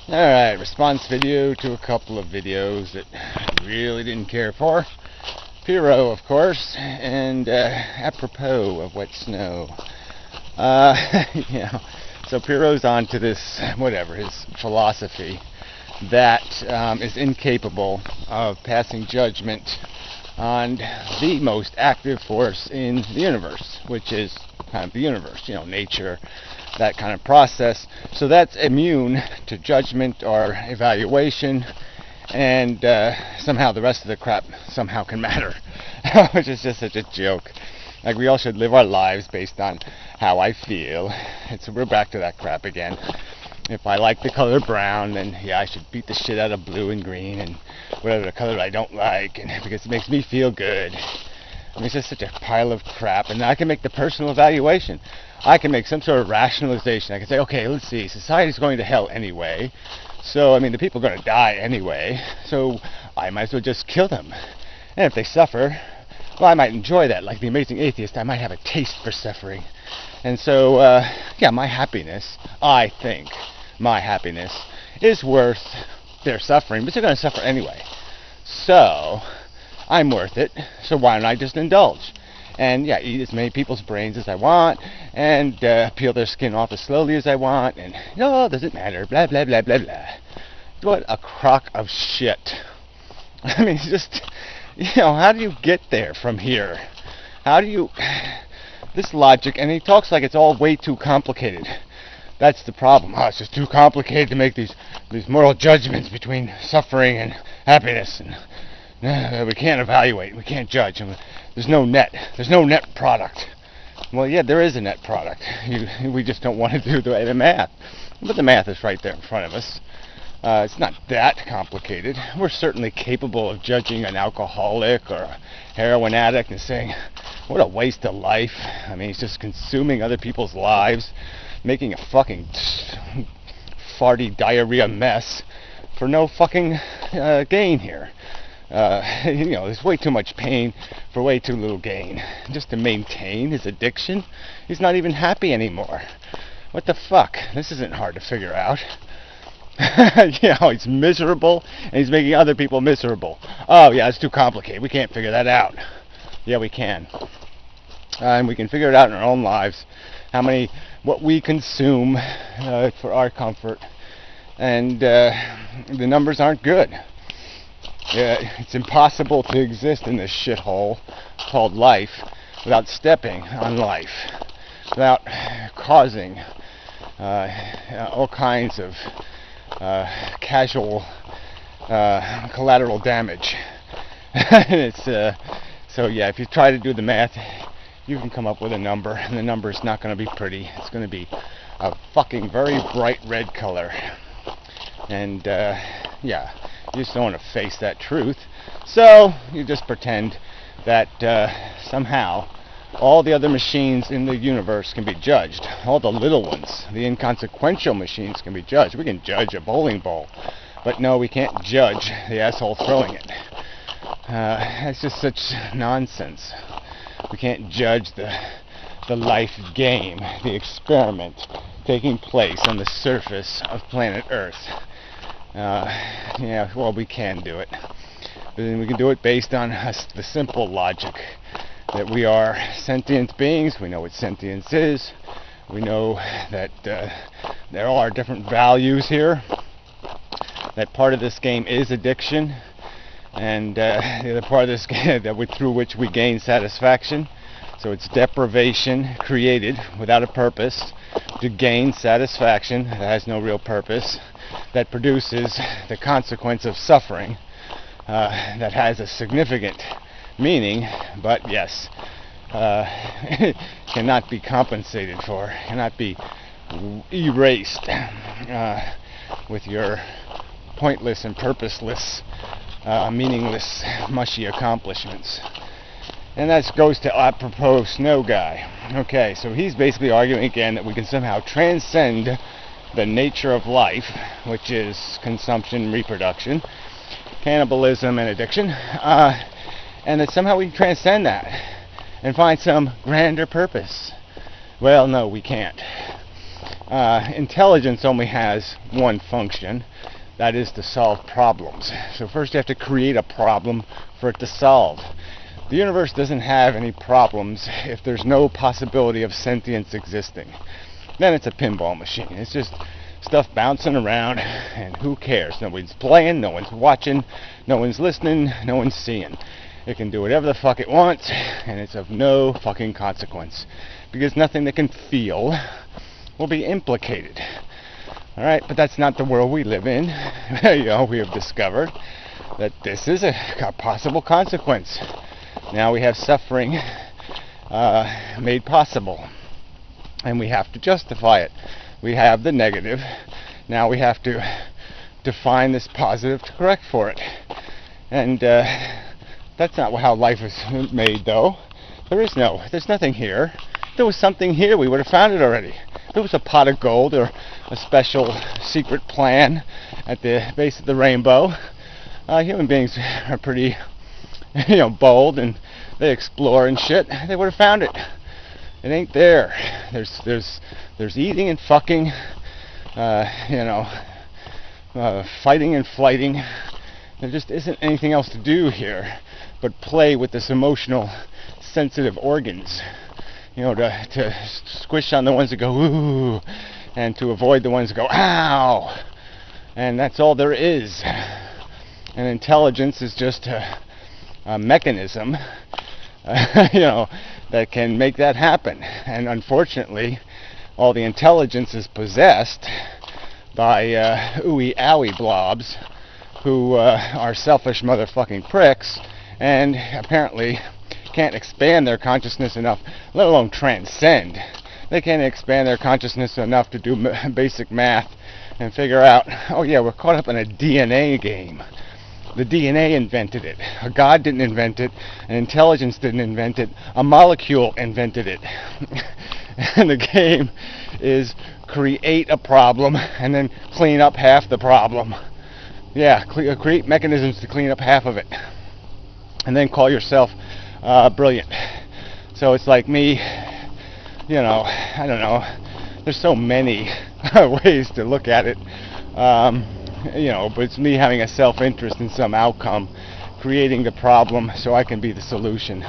Alright, response video to a couple of videos that I really didn't care for. Pyro, of course, and apropos of wet snow. So Pyro's on to this, whatever, his philosophy that is incapable of passing judgment on the most active force in the universe, which is kind of the universe, nature, that kind of process. So that's immune to judgment or evaluation, and somehow the rest of the crap somehow can matter, which is just such a joke. Like, we all should live our lives based on how I feel. We're back to that crap again. If I like the color brown, then yeah, I should beat the shit out of blue and green and whatever the color I don't like, and because it makes me feel good. I mean, it's just such a pile of crap. And I can make the personal evaluation. I can make some sort of rationalization. I can say, okay, let's see, society's going to hell anyway. So, I mean, the people are going to die anyway. So I might as well just kill them. And if they suffer, well, I might enjoy that. Like the amazing atheist, I might have a taste for suffering. And so, yeah, my happiness, I think, my happiness is worth their suffering, but they're going to suffer anyway. So, I'm worth it, so why don't I just indulge? And yeah, eat as many people's brains as I want, and peel their skin off as slowly as I want, and doesn't matter, blah, blah, blah, blah, blah. What a crock of shit. I mean, just, how do you get there from here? How do you, this logic, and he talks like it's all way too complicated. That's the problem. It's just too complicated to make these moral judgments between suffering and happiness, and we can't evaluate, we can't judge, and there's no net product. Well, yeah, there is a net product. We just don't want to do the math. But the math is right there in front of us. It's not that complicated. We're certainly capable of judging an alcoholic or a heroin addict and saying, what a waste of life. I mean, he's just consuming other people's lives, making a fucking farty diarrhea mess for no fucking gain here. There's way too much pain for way too little gain. Just to maintain his addiction, he's not even happy anymore. What the fuck? This isn't hard to figure out. He's miserable, and he's making other people miserable. Oh yeah, it's too complicated. We can't figure that out. Yeah, we can. And we can figure it out in our own lives. What we consume for our comfort. And the numbers aren't good. It's impossible to exist in this shithole called life without stepping on life, without causing all kinds of casual collateral damage. So yeah, if you try to do the math, you can come up with a number, and the number is not going to be pretty. It's going to be a fucking very bright red color. And yeah, you just don't want to face that truth. So you just pretend that somehow all the other machines in the universe can be judged. All the little ones, the inconsequential machines, can be judged. We can judge a bowling ball, but no, we can't judge the asshole throwing it. That's just such nonsense. We can't judge the life game, the experiment taking place on the surface of planet Earth. Well, we can do it. But we can do it based on the simple logic that we are sentient beings. We know what sentience is. We know that there are different values here. That part of this game is addiction, and the other part of this game through which we gain satisfaction. So it's deprivation created without a purpose to gain satisfaction that has no real purpose, that produces the consequence of suffering that has a significant meaning, but yes, cannot be compensated for, cannot be erased with your pointless and purposeless, meaningless, mushy accomplishments. And that goes to apropos snow guy. Okay, so he's basically arguing again that we can somehow transcend the nature of life, which is consumption, reproduction, cannibalism, and addiction, and that somehow we can transcend that and find some grander purpose. Well, no, we can't. Intelligence only has one function, that is to solve problems. So first you have to create a problem for it to solve. The universe doesn't have any problems if there's no possibility of sentience existing. Then it's a pinball machine. It's just stuff bouncing around, and who cares? Nobody's playing, no one's watching, no one's listening, no one's seeing. It can do whatever the fuck it wants, and it's of no fucking consequence, because nothing that can feel will be implicated. Alright, but that's not the world we live in. We have discovered that this is a possible consequence. Now we have suffering made possible, and we have to justify it. We have the negative. Now we have to define this positive to correct for it. And that's not how life is made, though. There's nothing here. If there was something here, we would have found it already. If there was a pot of gold or a special secret plan at the base of the rainbow, human beings are pretty, bold, and they explore and shit. They would have found it. It ain't there. There's eating and fucking, fighting and flighting. There just isn't anything else to do here but play with this emotional, sensitive organs. To squish on the ones that go ooh, and to avoid the ones that go ow. And that's all there is. And intelligence is just a mechanism, that can make that happen. And unfortunately, all the intelligence is possessed by ooey owie blobs who are selfish motherfucking pricks, and apparently can't expand their consciousness enough, let alone transcend. They can't expand their consciousness enough to do basic math and figure out, oh yeah, we're caught up in a DNA game. The DNA invented it. A God didn't invent it. An intelligence didn't invent it. A molecule invented it. And the game is create a problem and then clean up half the problem. Yeah, create mechanisms to clean up half of it. And then call yourself brilliant. So it's like me, I don't know. There's so many ways to look at it. But it's me having a self-interest in some outcome, creating the problem so I can be the solution.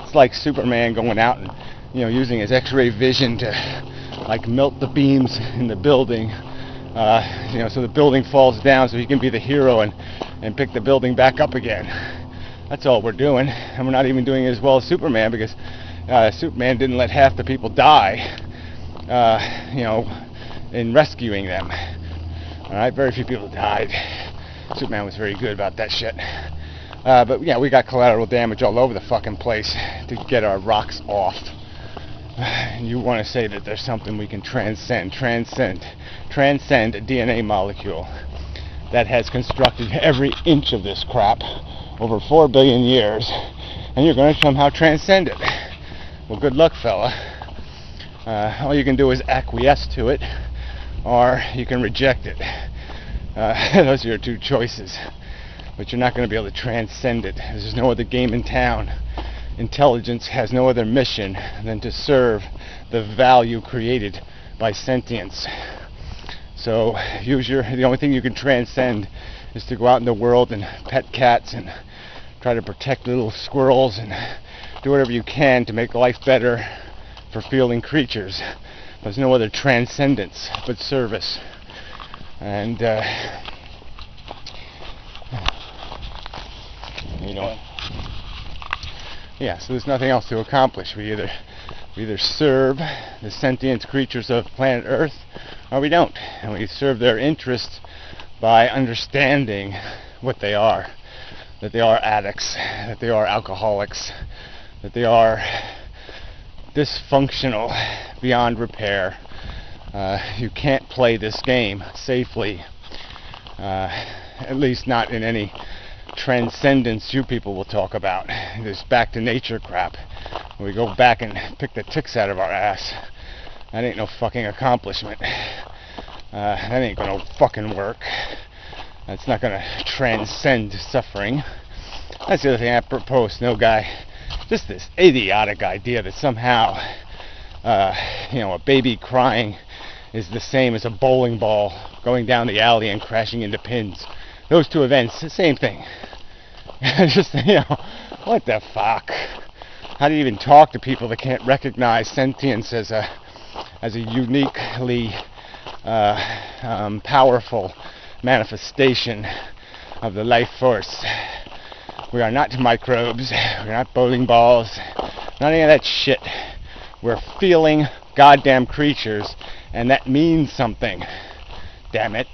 It's like Superman going out and, using his X-ray vision to, melt the beams in the building, so the building falls down so he can be the hero and pick the building back up again. That's all we're doing, and we're not even doing it as well as Superman, because Superman didn't let half the people die, in rescuing them. Alright, very few people died. Superman was very good about that shit. But yeah, we got collateral damage all over the fucking place to get our rocks off. And you want to say that there's something we can transcend a DNA molecule that has constructed every inch of this crap over 4 billion years, and you're going to somehow transcend it. Well, good luck, fella. All you can do is acquiesce to it, or you can reject it. Those are your two choices. But you're not going to be able to transcend it. There's no other game in town. Intelligence has no other mission than to serve the value created by sentience. So the only thing you can transcend is to go out in the world and pet cats and try to protect little squirrels and do whatever you can to make life better for feeling creatures. There's no other transcendence but service. And so there's nothing else to accomplish. We either serve the sentient creatures of planet Earth, or we don't. And we serve their interests by understanding what they are. That they are addicts, that they are alcoholics, that they are dysfunctional beyond repair. You can't play this game safely, at least not in any transcendence you people will talk about. This back to nature crap. We go back and pick the ticks out of our ass. That ain't no fucking accomplishment. That ain't gonna fucking work. That's not gonna transcend suffering. That's the other thing I propose. No guy, just this idiotic idea that somehow, a baby crying is the same as a bowling ball going down the alley and crashing into pins. Those two events, the same thing. Just, what the fuck? How do you even talk to people that can't recognize sentience as a uniquely powerful manifestation of the life force? We are not microbes. We're not bowling balls. Not any of that shit. We're feeling goddamn creatures, and that means something. Damn it.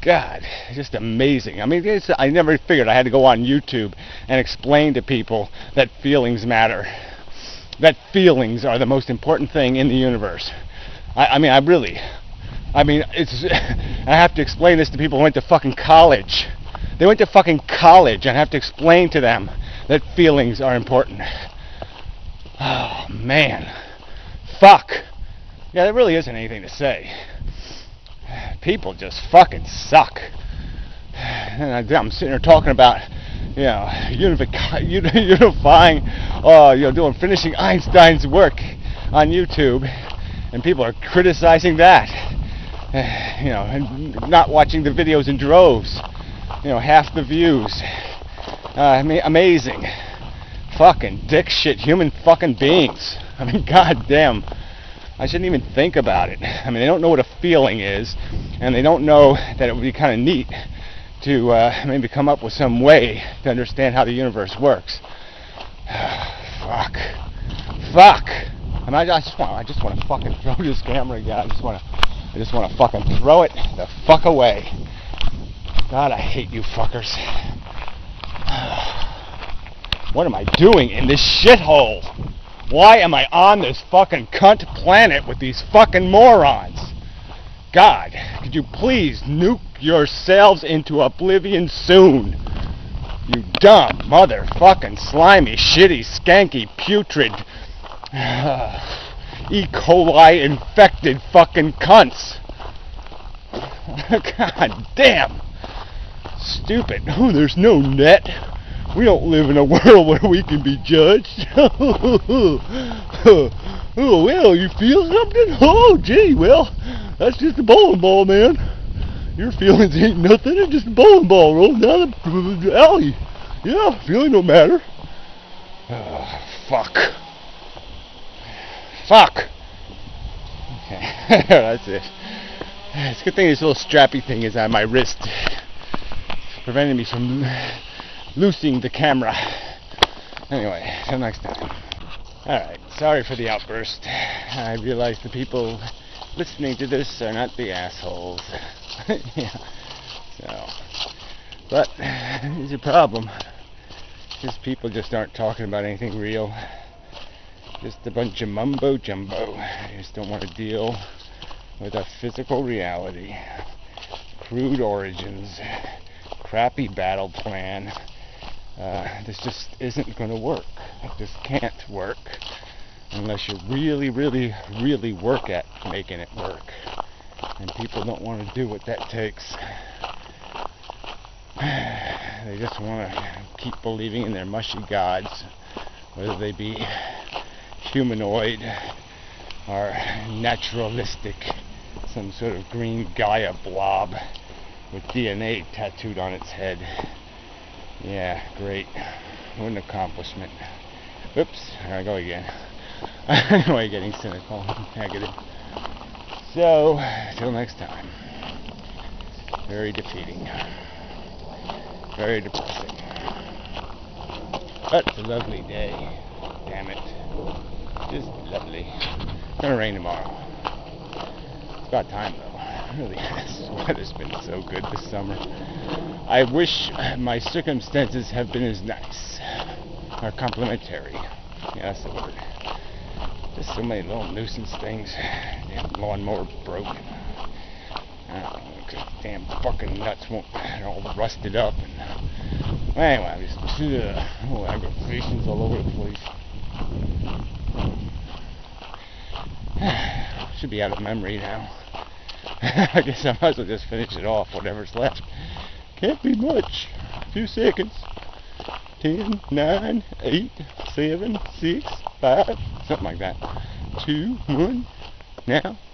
God, just amazing. I mean, I never figured I had to go on YouTube and explain to people that feelings matter. That feelings are the most important thing in the universe. I have to explain this to people who went to fucking college. They went to fucking college, and I have to explain to them that feelings are important. Oh, man. Fuck. Yeah, there really isn't anything to say. People just fucking suck. And I'm sitting here talking about, unifying, finishing Einstein's work on YouTube, and people are criticizing that. And not watching the videos in droves. Half the views. Amazing. Fucking dick shit human fucking beings. Goddamn. I shouldn't even think about it. They don't know what a feeling is, and they don't know that it would be kind of neat to maybe come up with some way to understand how the universe works. Fuck. I just want to fucking throw this camera again. I just want to fucking throw it the fuck away. God, I hate you fuckers. What am I doing in this shithole? Why am I on this fucking cunt planet with these fucking morons? God, could you please nuke yourselves into oblivion soon? You dumb, motherfucking, slimy, shitty, skanky, putrid, E. coli infected fucking cunts. God damn. Stupid. Oh, there's no net. We don't live in a world where we can be judged. Oh, well, you feel something? Oh, gee, well, that's just a bowling ball, man. Your feelings ain't nothing. It's just a bowling ball rolling down the alley. Yeah, feeling don't matter. Oh, fuck. Okay, that's it. It's a good thing this little strappy thing is on my wrist. It's preventing me from loosing the camera. Anyway, till next time. Alright, sorry for the outburst. I realize the people listening to this are not the assholes. Yeah. So, but it's a problem. Because people just aren't talking about anything real. Just a bunch of mumbo jumbo. They just don't want to deal with a physical reality. Crude origins. Crappy battle plan. This just isn't going to work. It just can't work unless you really, really, really work at making it work. And people don't want to do what that takes. They just want to keep believing in their mushy gods, whether they be humanoid or naturalistic, some sort of green Gaia blob with DNA tattooed on its head. Yeah, great. What an accomplishment. Oops, here I go again. Anyway, getting cynical, negative. So, till next time. Very defeating. Very depressing. But it's a lovely day. Damn it. Just lovely. It's gonna rain tomorrow. It's about time though. Really, this weather's been so good this summer. I wish my circumstances have been as nice. Or complimentary. Yeah, that's the word. Just so many little nuisance things. Damn lawnmower broke. I don't know, 'cause damn fucking nuts won't, they're all rusted up. And, anyway, I'm just aggravations all over the place. Should be out of memory now. I guess I might as well just finish it off, whatever's left. Can't be much. A few seconds. 10, 9, 8, 7, 6, 5, something like that. 2, 1. now.